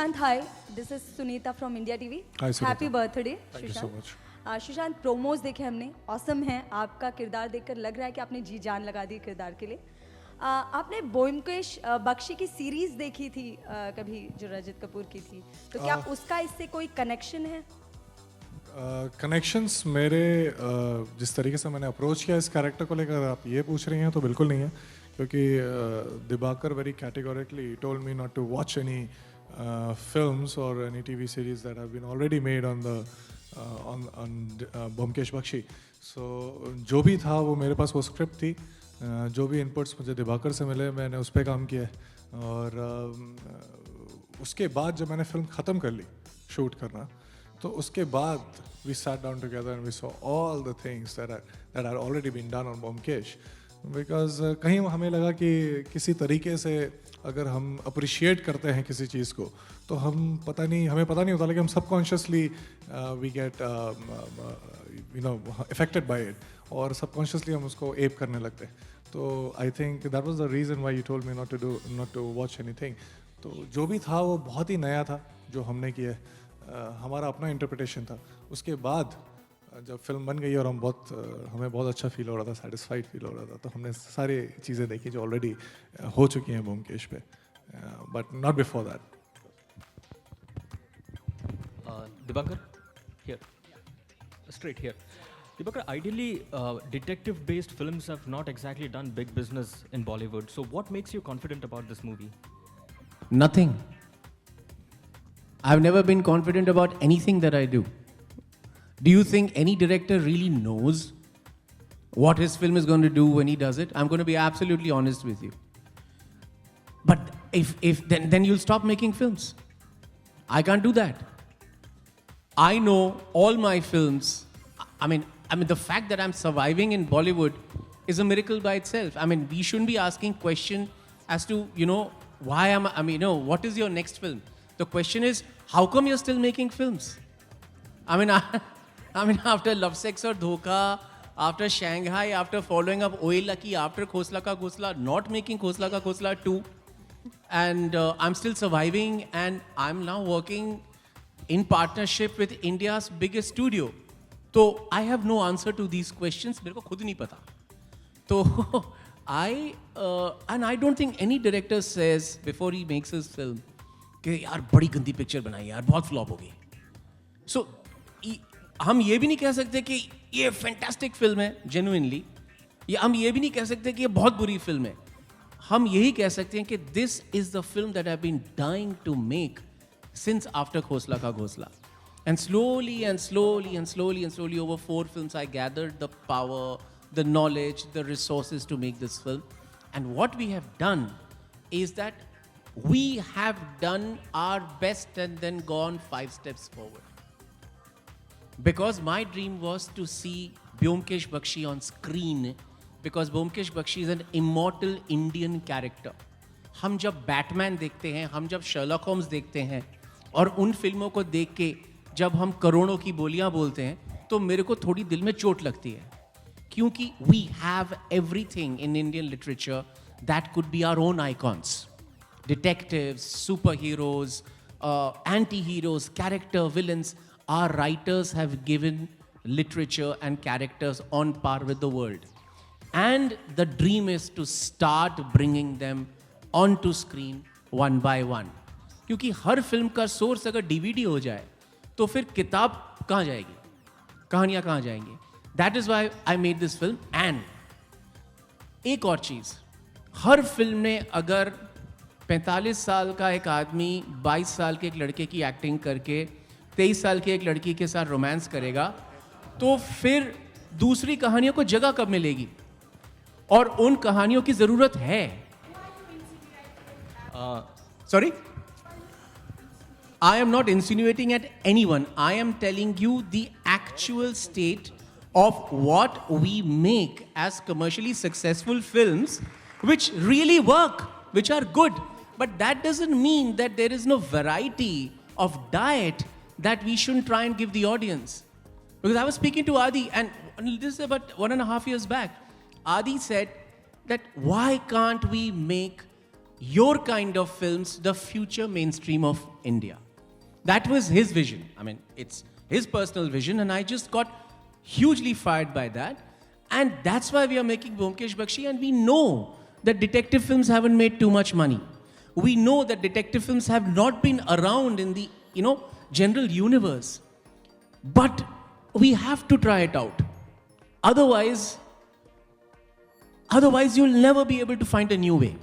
Shushant, hi. This is Sunita from India TV. Hi, Sunita. Happy birthday, Thank you so much. Sushant, promos देखे हमने, awesome है. आपका किरदार देखकर लग रहा है कि आपने जी जान लगा दी किरदार के लिए. आपने ब्योमकेश बख्शी की सीरीज देखी थी कभी, जो रजत कपूर की थी, तो क्या उसका इससे कोई कनेक्शन है? कनेक्शंस मेरे जिस तरीके से मैंने अप्रोच किया इस कैरेक्टर को लेकर आप ये पूछ रही हैं तो बिल्कुल नहीं है, क्योंकि Dibakar very categorically told me not to watch any films or any TV series that have been already made on the on Byomkesh Bakshi. So जो भी था वो मेरे पास वो स्क्रिप्ट थी, जो भी इनपुट्स मुझे दिबाकर से मिले मैंने उस पर काम किया है. और उसके बाद जब मैंने फिल्म ख़त्म कर ली शूट करना, तो उसके बाद we sat down together and we saw all the things that are already been done on Byomkesh. Because कहीं हमें लगा कि किसी तरीके से अगर हम अप्रिशिएट करते हैं किसी चीज़ को तो हमें पता नहीं होता, लेकिन हम subconsciously we get affected by it और सबकॉन्शियसली हम उसको एप करने लगते हैं. तो I think that was the reason why you told me not to watch anything. तो जो भी था वो बहुत ही नया था जो हमने किया, हमारा अपना इंटरप्रिटेशन था. उसके बाद जब फिल्म बन गई और हमें बहुत अच्छा फील हो रहा था, सेटिस्फाइड फील हो रहा था, तो हमने सारी चीज़ें देखी जो ऑलरेडी हो चुकी हैं ब्योमकेश पे, but not before that. Dibankar, here, straight here. Dibankar, ideally, detective-based films have not exactly done big business in Bollywood. So, what makes you confident about this movie? Nothing. I've never been confident about anything that I do. Do you think any director really knows what his film is going to do when he does it? I'm going to be absolutely honest with you. But if then you'll stop making films. I can't do that. I know all my films. I mean, the fact that I'm surviving in Bollywood is a miracle by itself. I mean, we shouldn't be asking question as to, why what is your next film? The question is, how come you're still making films? I mean, after Love, Sex or Dhoka, after Shanghai, after following up Oye Lucky, after Khosla Ka Khosla, not making Khosla Ka Khosla 2, and I'm still surviving, and I'm now working in partnership with India's biggest studio. So I have no answer to these questions. मेरे को खुद नहीं पता. So I don't think any director says before he makes his film कि यार बड़ी गंदी picture बनाई यार, बहुत फ्लॉप हो गई. So हम ये भी नहीं कह सकते कि ये फैंटास्टिक फिल्म है जेन्युइनली, या हम ये भी नहीं कह सकते कि ये बहुत बुरी फिल्म है. हम यही कह सकते हैं कि this is the film that I have been dying to make since after Khosla ka Ghosla. And slowly over 4 films I gathered the power, the knowledge, the resources to make this film. And what we have done is that we have done our best and then gone 5 steps forward. Because my dream was to see Byomkesh Bakshi on screen, because Byomkesh Bakshi is an immortal Indian character. हम जब Batman देखते हैं, हम जब Sherlock Holmes देखते हैं, और उन फिल्मों को देख के जब हम करोड़ों की बोलियां बोलते हैं, तो मेरे को थोड़ी दिल में चोट लगती है, क्योंकि we have everything in Indian literature that could be our own icons. Detectives, superheroes, anti-heroes, character villains. Our writers have given literature and characters on par with the world. And the dream is to start bringing them onto screen one by one. क्योंकि हर film का source अगर DVD हो जाए तो फिर किताब कहाँ जाएगी, कहानियाँ कहाँ जाएंगी. That is why I made this film. And एक और चीज़, हर फिल्म ने अगर 45 साल का एक आदमी 22 साल के एक लड़के की एक्टिंग करके 23 साल की एक लड़की के साथ रोमांस करेगा, तो फिर दूसरी कहानियों को जगह कब मिलेगी, और उन कहानियों की जरूरत है. Sorry? I am not insinuating at anyone. I am telling you the actual state of what we make as commercially successful films, which really work, which are good. But that doesn't mean that there is no variety of diet that we shouldn't try and give the audience. Because I was speaking to Adi, and this is about 1.5 years back. Adi said that why can't we make your kind of films the future mainstream of India. That was his vision. I mean, it's his personal vision, and I just got hugely fired by that. And that's why we are making Byomkesh Bakshi, and we know that detective films haven't made too much money. We know that detective films have not been around in the, general universe. But we have to try it out. Otherwise you'll never be able to find a new way.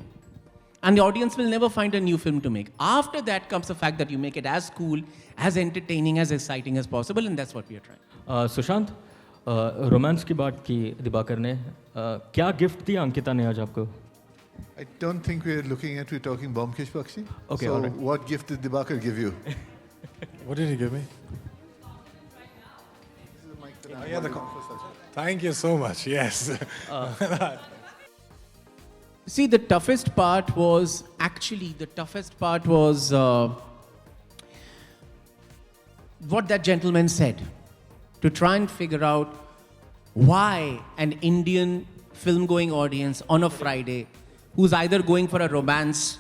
And the audience will never find a new film to make. After that comes the fact that you make it as cool, as entertaining, as exciting as possible, and that's what we are trying. Sushant, romance की बात की दिबाकर ने, क्या gift दिया अंकिता ने आज आपको? I don't think we're talking Byomkesh Bakshi. Okay, so all right. what gift did Dibakar give you? What did he give me? Thank you so much. Yes. See, the toughest part was what that gentleman said, to try and figure out why an Indian film-going audience on a Friday, who's either going for a romance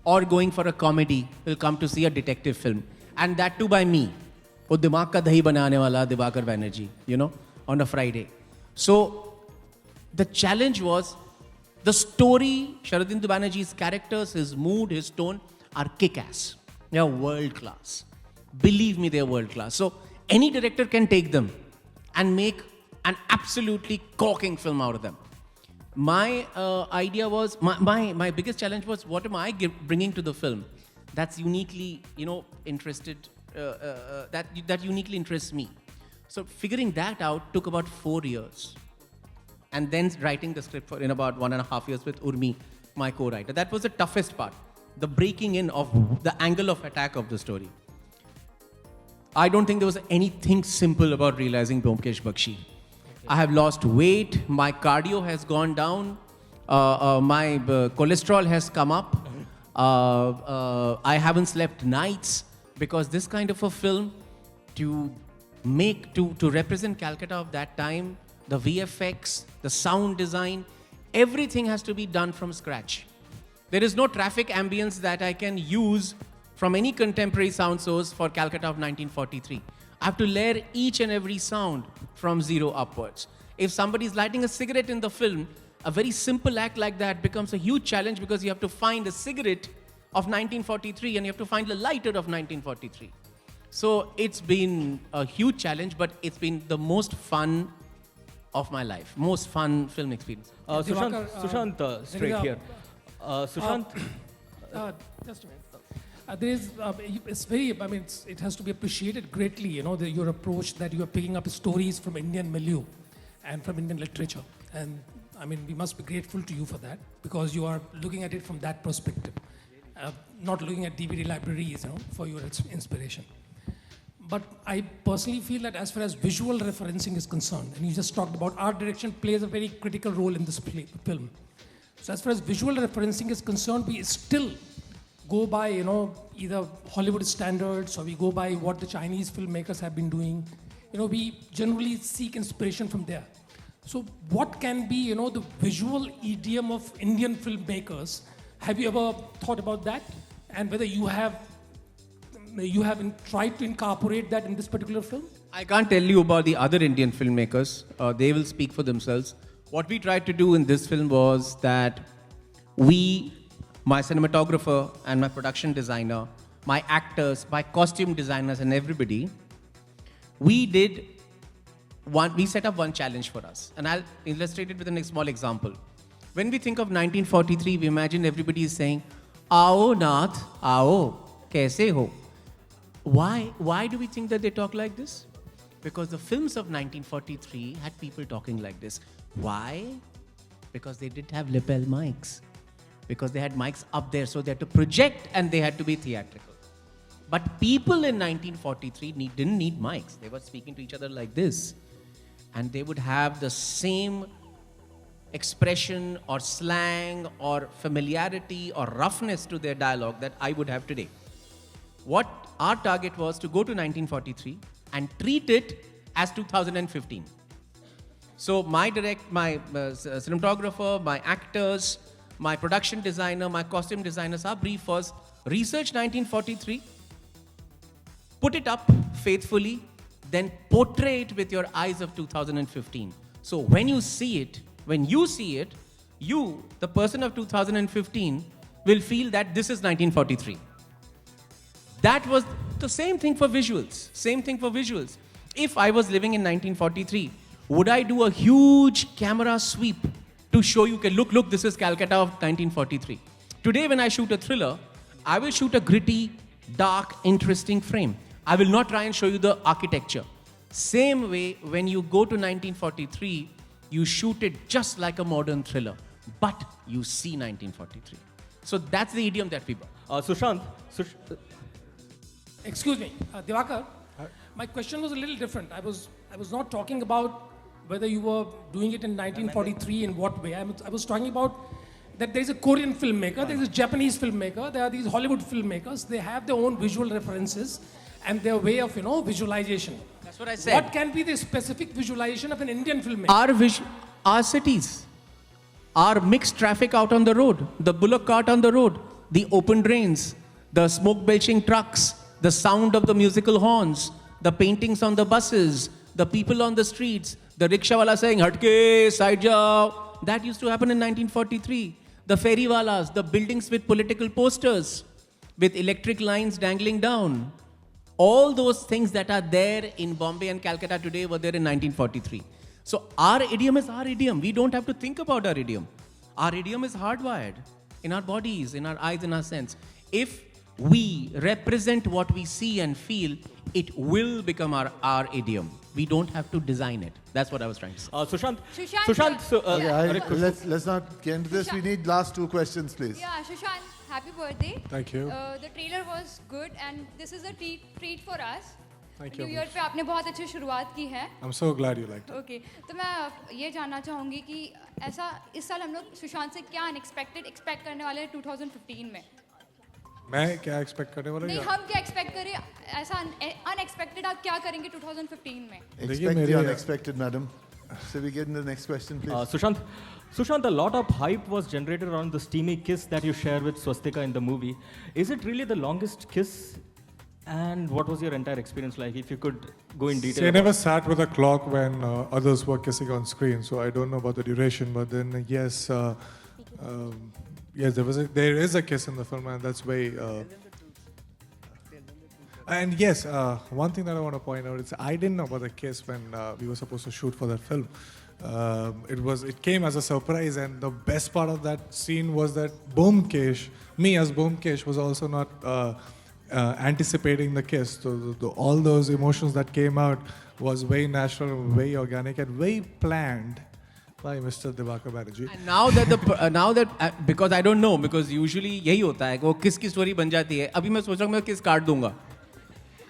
or going for a comedy, will come to see a detective film. And that too by me, wo dimag ka dahi banane wala Dibakar Banerjee, on a Friday. So the challenge was, the story, Sharadindu Banerjee's characters, his mood, his tone are kick-ass. They are world-class. Believe me, they are world-class. So any director can take them and make an absolutely corking film out of them. My idea was, my biggest challenge was, what am I bringing to the film that's uniquely, interested, that uniquely interests me. So figuring that out took about 4 years. And then writing the script in about 1.5 years with Urmi, my co-writer. That was the toughest part. The breaking in of the angle of attack of the story. I don't think there was anything simple about realizing Byomkesh Bakshi. I have lost weight, my cardio has gone down, my cholesterol has come up, I haven't slept nights, because this kind of a film, to represent Calcutta of that time, the VFX, the sound design, everything has to be done from scratch. There is no traffic ambience that I can use from any contemporary sound source for Calcutta of 1943. I have to layer each and every sound from zero upwards. If somebody is lighting a cigarette in the film, a very simple act like that becomes a huge challenge, because you have to find a cigarette of 1943 and you have to find a lighter of 1943. So it's been a huge challenge, but it's been the most fun of my life, most fun film experience. Sushant, straight here. Sushant, just a minute. There is, it's very, it has to be appreciated greatly, your approach that you are picking up stories from Indian milieu and from Indian literature. And we must be grateful to you for that, because you are looking at it from that perspective, not looking at DVD libraries, for your inspiration. But I personally feel that as far as visual referencing is concerned, and you just talked about art direction plays a very critical role in this film. So as far as visual referencing is concerned, we still go by, either Hollywood standards, or we go by what the Chinese filmmakers have been doing. We generally seek inspiration from there. So what can be, the visual idiom of Indian filmmakers? Have you ever thought about that? And whether you have tried to incorporate that in this particular film? I can't tell you about the other Indian filmmakers. They will speak for themselves. What we tried to do in this film was that my cinematographer and my production designer, my actors, my costume designers, and everybody, we set up one challenge for us. And I'll illustrate it with a small example. When we think of 1943, we imagine everybody is saying, "Aao Nath, aao, kaise ho?" Why do we think that they talk like this? Because the films of 1943 had people talking like this. Why? Because they didn't have lapel mics. Because they had mics up there, so they had to project and they had to be theatrical. But people in 1943 didn't need mics. They were speaking to each other like this. And they would have the same expression or slang or familiarity or roughness to their dialogue that I would have today. What our target was to go to 1943 and treat it as 2015. So my cinematographer, my actors, my production designer, my costume designers, our brief was research 1943, put it up faithfully, then portray it with your eyes of 2015. So when you see it, you, the person of 2015, will feel that this is 1943. That was the same thing for visuals. If I was living in 1943, would I do a huge camera sweep to show you, okay, look, this is Calcutta of 1943. Today when I shoot a thriller, I will shoot a gritty, dark, interesting frame. I will not try and show you the architecture. Same way, when you go to 1943, you shoot it just like a modern thriller, but you see 1943. So that's the idiom that we brought. Sushant, Excuse me, Diwakar. My question was a little different. I was not talking about whether you were doing it in 1943 in what way. I was talking about that there is a Korean filmmaker, there is a Japanese filmmaker, there are these Hollywood filmmakers. They have their own visual references and their way of visualization. That's what I said. What can be the specific visualization of an Indian filmmaker? Our cities, our mixed traffic out on the road, the bullock cart on the road, the open drains, the smoke belching trucks, the sound of the musical horns, the paintings on the buses, the people on the streets, the rickshawala saying, "Hatke, side jao." That used to happen in 1943. The ferrywalas, the buildings with political posters, with electric lines dangling down. All those things that are there in Bombay and Calcutta today were there in 1943. So our idiom is our idiom. We don't have to think about our idiom. Our idiom is hardwired in our bodies, in our eyes, in our sense. If we represent what we see and feel, it will become our idiom. We don't have to design it. That's what I was trying to say. Sushant, so, Let's not get into this. We need last two questions, please. Yeah, Sushant, happy birthday. Thank you. The trailer was good and this is a treat for us. Thank you. New year पे आपने बहुत अच्छी शुरुआत की है. I'm so glad you liked it. Okay तो मैं ये जानना चाहूँगी कि ऐसा इस साल हम लोग सुशांत से क्या अनएक्सपेक्टेड एक्सपेक्ट करने वाले हैं 2015 में. मैं क्या एक्सपेक्ट करने वाला नहीं हूँ? हम क्या एक्सपेक्ट करें, ऐसा अनएक्सपेक्टेड आप क्या करेंगे 2015 में. Expect the unexpected, madam. So we get in the next question, please. Sushant, a lot of hype was generated around the steamy kiss that you share with Swastika in the movie. Is it really the longest kiss? And what was your entire experience like? If you could go in detail. See, I never sat with a clock when others were kissing on screen, so I don't know about the duration. But then, yes, yes, there is a kiss in the film, and that's way. And yes, one thing that I want to point out is I didn't know about the kiss when we were supposed to shoot for that film. It came as a surprise, and the best part of that scene was that Bomkesh, me as Bomkesh, was also not anticipating the kiss. So all those emotions that came out was very natural, very organic, and very planned by Mr. Diwakar Banerjee. And now that because I don't know, because usually यही होता है कि वो किस की story बन जाती है. अभी मैं सोच रहा हूँ मैं किस काट दूंगा,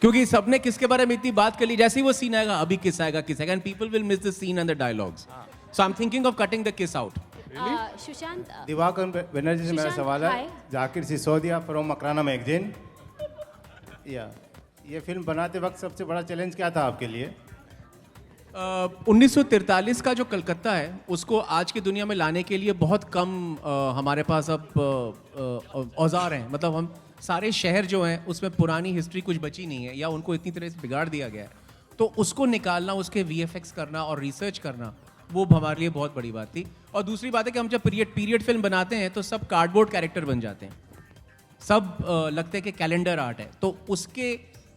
क्योंकि सबने किसके बारे में इतनी बात कर ली. जैसे ही वो सीन आएगा, अभी किस आएगा, and people will miss the scene and the dialogues. So I'm thinking of cutting the kiss out. Sushant Diwakar Banerjee से मेरा सुशांत, सवाल है. Hi. Zakir Sisodia from Makrana magazine. ये फिल्म बनाते वक्त सबसे बड़ा चैलेंज क्या था आपके लिए? 1943 का जो कलकत्ता है उसको आज की दुनिया में लाने के लिए बहुत कम हमारे पास अब औजार हैं. मतलब हम सारे शहर जो हैं उसमें पुरानी हिस्ट्री कुछ बची नहीं है, या उनको इतनी तरह से बिगाड़ दिया गया है. तो उसको निकालना, उसके VFX करना और रिसर्च करना, वो हमारे लिए बहुत बड़ी बात थी. और दूसरी बात है कि हम जब पीरियड फिल्म बनाते हैं तो सब कार्डबोर्ड कैरेक्टर बन जाते हैं, सब लगते हैं कि कैलेंडर आर्ट है. तो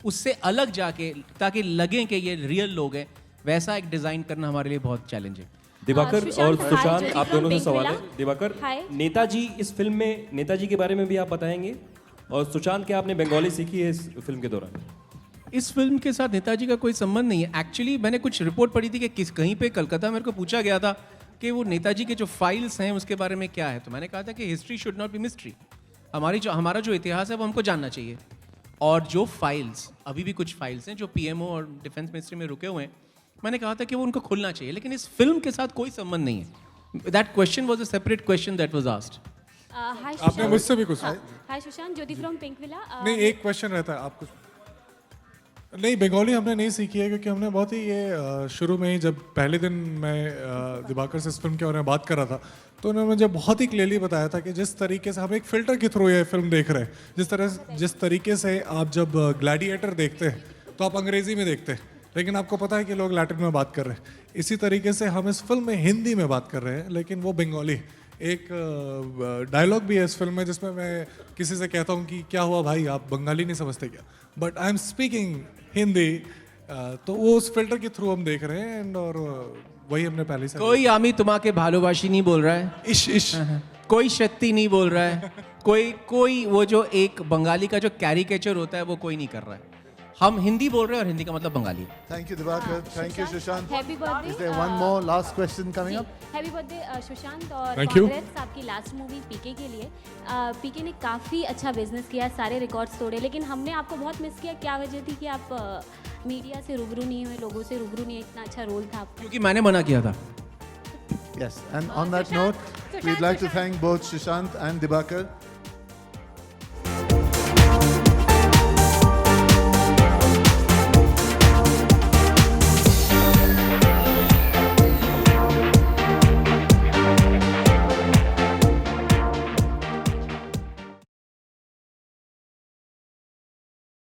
उससे अलग जाके ताकि लगे कि ये रियल लोग हैं, वैसा एक डिज़ाइन करना हमारे लिए बहुत चैलेंज है. दिवाकर और सुशांत, आप दोनों से सवाल है. दिवाकर, नेताजी इस फिल्म में, नेताजी के बारे में भी आप बताएंगे, और सुशांत क्या आपने बंगाली सीखी है इस फिल्म के दौरान? इस फिल्म के साथ नेताजी का कोई संबंध नहीं है. एक्चुअली मैंने कुछ रिपोर्ट पढ़ी थी कि कहीं पे कलकत्ता मेरे को पूछा गया था कि वो नेताजी के जो फाइल्स हैं उसके बारे में क्या है. तो मैंने कहा था कि history should not be mystery. हमारा जो इतिहास है वो हमको जानना चाहिए. और जो फाइल्स, अभी भी कुछ फाइल्स हैं जो PMO और डिफेंस मिनिस्ट्री में रुके हुए हैं, मैंने कहा था कि वो उनको खुलना चाहिए. लेकिन इस फिल्म के साथ कोई संबंध नहीं है. That question was a separate question that was asked. Hi आपने मुझसे भी कुछ hi Sushant, Jyoti from pink villa. नहीं, एक क्वेश्चन रहता है आपको. नहीं, बंगाली हमने नहीं सीखी है क्योंकि हमने बहुत ही ये शुरू में ही जब पहले दिन मैं दिबाकर से इस फिल्म के बारे में बात कर रहा था तो उन्होंने मुझे बहुत ही क्लियरली बताया था कि जिस तरीके से हम एक फ़िल्टर के थ्रू ये फिल्म देख रहे हैं, जिस तरीके से आप जब ग्लैडिएटर देखते हैं तो आप अंग्रेज़ी में देखते हैं, लेकिन आपको पता है कि लोग लैटिन में बात कर रहे हैं। इसी तरीके से हम इस फिल्म में हिंदी में बात कर रहे हैं, लेकिन वो बंगाली। एक डायलॉग भी है इस फिल्म में जिसमें मैं किसी से कहता हूँ कि क्या हुआ भाई, आप बंगाली नहीं समझते क्या, but I am speaking Hindi. तो वो उस फिल्टर के थ्रू हम देख रहे हैं एंड और वही हमने पहले से। कोई आमी तुम्हाके भालोबाशी नहीं बोल रहा है, इश इश, कोई शक्ति नहीं बोल रहा है, कोई वो जो एक बंगाली का जो कैरिकेचर होता है वो कोई नहीं कर रहा है। हम हिंदी बोल रहे हैं और हिंदी का मतलब Bengali. Thank you, Dibakar. Thank you, Sushant. Happy birthday. Is there one more last question coming up? Happy birthday Sushant और Thank you. कांग्रेस आपकी लास्ट मूवी पीके के लिए। पीके ने काफ़ी अच्छा बिजनेस किया, सारे रिकॉर्ड्स तोड़े, लेकिन हमने आपको बहुत मिस किया। क्या वजह थी कि आप मीडिया से रूबरू नहीं हुए, लोगों से रूबरू नहीं, इतना अच्छा रोल था आपका? क्योंकि मैंने मना किया था। Yes. And on that Sushant, note, Sushant, we'd like to Sushant. thank both Sushant and Dibakar